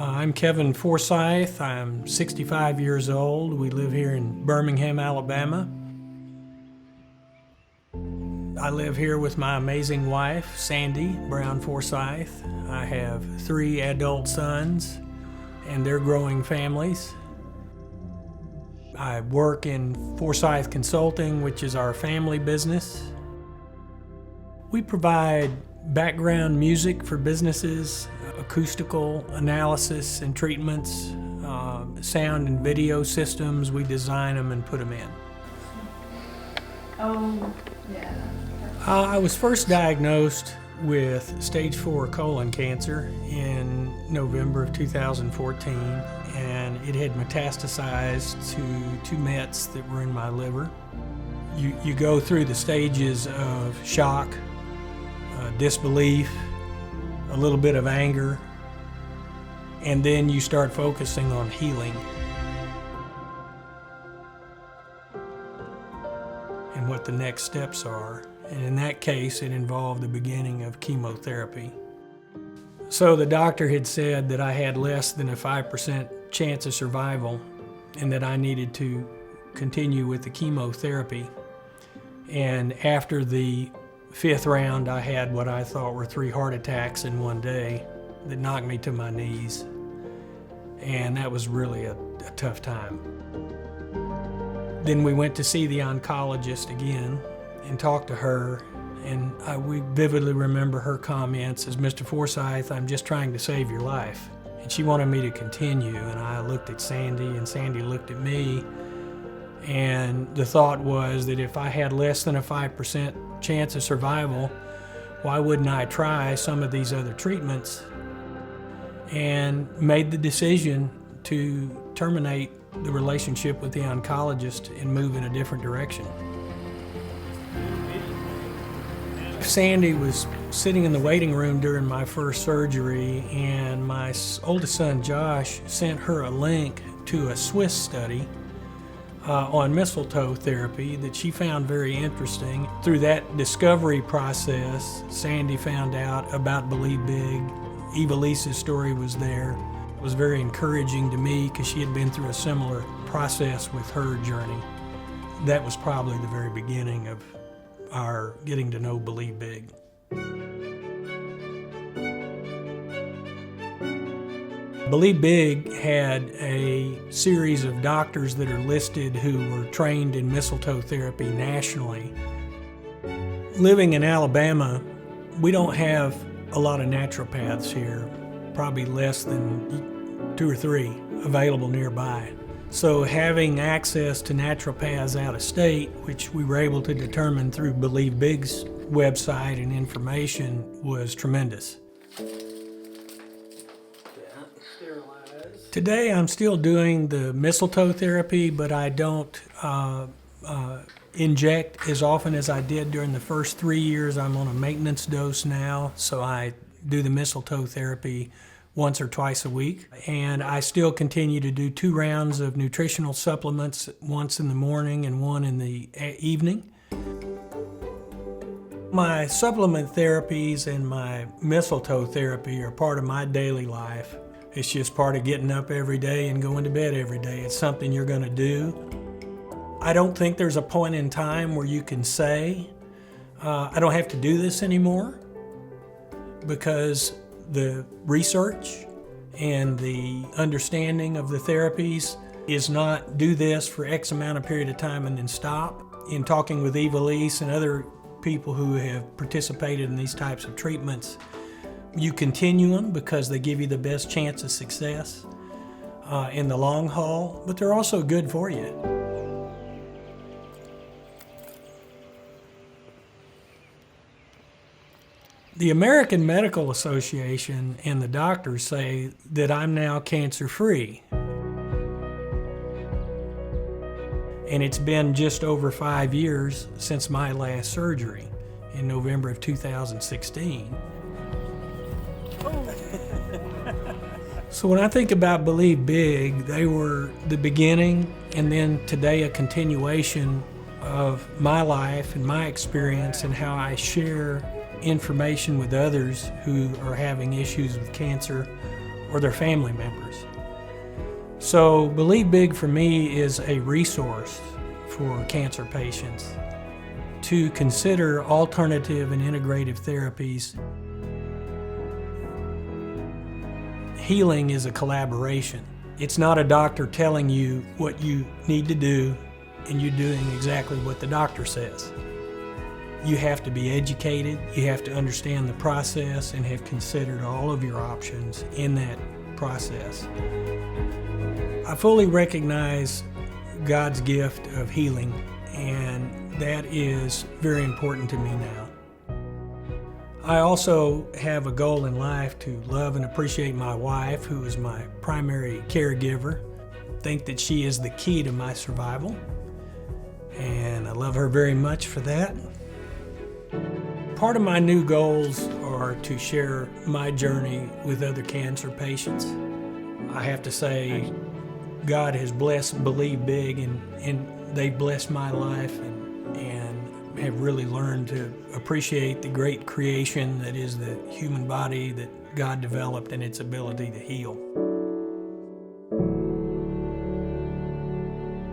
I'm Kevin Forsyth. I'm 65 years old. We live here in Birmingham, Alabama. I live here with my amazing wife, Sandy Brown Forsyth. I have 3 adult sons and their growing families. I work in Forsyth Consulting, which is our family business. We provide background music for businesses, acoustical analysis and treatments, sound and video systems. We design them and put them in. Oh, yeah. I was first diagnosed with stage 4 colon cancer in November of 2014, and it had metastasized to 2 mets that were in my liver. You go through the stages of shock, disbelief, a little bit of anger, and then you start focusing on healing and what the next steps are. And in that case, it involved the beginning of chemotherapy. So the doctor had said that I had less than a 5% chance of survival and that I needed to continue with the chemotherapy. And after the 5th round, I had what I thought were 3 heart attacks in one day that knocked me to my knees. And that was really a tough time. Then we went to see the oncologist again and talked to her, and we vividly remember her comments as, "Mr. Forsyth, I'm just trying to save your life." And she wanted me to continue, and I looked at Sandy, and Sandy looked at me, and the thought was that if I had less than a 5% chance of survival, why wouldn't I try some of these other treatments? And made the decision to terminate the relationship with the oncologist and move in a different direction. Sandy was sitting in the waiting room during my first surgery, and my oldest son, Josh, sent her a link to a Swiss study on mistletoe therapy that she found very interesting. Through that discovery process, Sandy found out about Believe Big. Eva Lisa's story was there. It was very encouraging to me because she had been through a similar process with her journey. That was probably the very beginning of our getting to know Believe Big. Believe Big had a series of doctors that are listed who were trained in mistletoe therapy nationally. Living in Alabama, we don't have a lot of naturopaths here, probably less than 2 or 3 available nearby. So having access to naturopaths out of state, which we were able to determine through Believe Big's website and information, was tremendous. Today I'm still doing the mistletoe therapy, but I don't inject as often as I did during the first 3 years. I'm on a maintenance dose now, so I do the mistletoe therapy once or twice a week. And I still continue to do 2 rounds of nutritional supplements, once in the morning and one in the evening. My supplement therapies and my mistletoe therapy are part of my daily life. It's just part of getting up every day and going to bed every day. It's something you're going to do. I don't think there's a point in time where you can say, I don't have to do this anymore, because the research and the understanding of the therapies is not do this for X amount of period of time and then stop. In talking with Eva Lise and other people who have participated in these types of treatments, you continue them because they give you the best chance of success in the long haul, but they're also good for you. The American Medical Association and the doctors say that I'm now cancer-free. And it's been just over 5 years since my last surgery in November of 2016. So when I think about Believe Big, they were the beginning, and then today a continuation of my life and my experience and how I share information with others who are having issues with cancer or their family members. So Believe Big for me is a resource for cancer patients to consider alternative and integrative therapies. Healing is a collaboration. It's not a doctor telling you what you need to do and you doing exactly what the doctor says. You have to be educated, you have to understand the process and have considered all of your options in that process. I fully recognize God's gift of healing, and that is very important to me now. I also have a goal in life to love and appreciate my wife, who is my primary caregiver. I think that she is the key to my survival, and I love her very much for that. Part of my new goals are to share my journey with other cancer patients. I have to say, God has blessed Believe Big, and they've blessed my life, and have really learned to appreciate the great creation that is the human body that God developed and its ability to heal.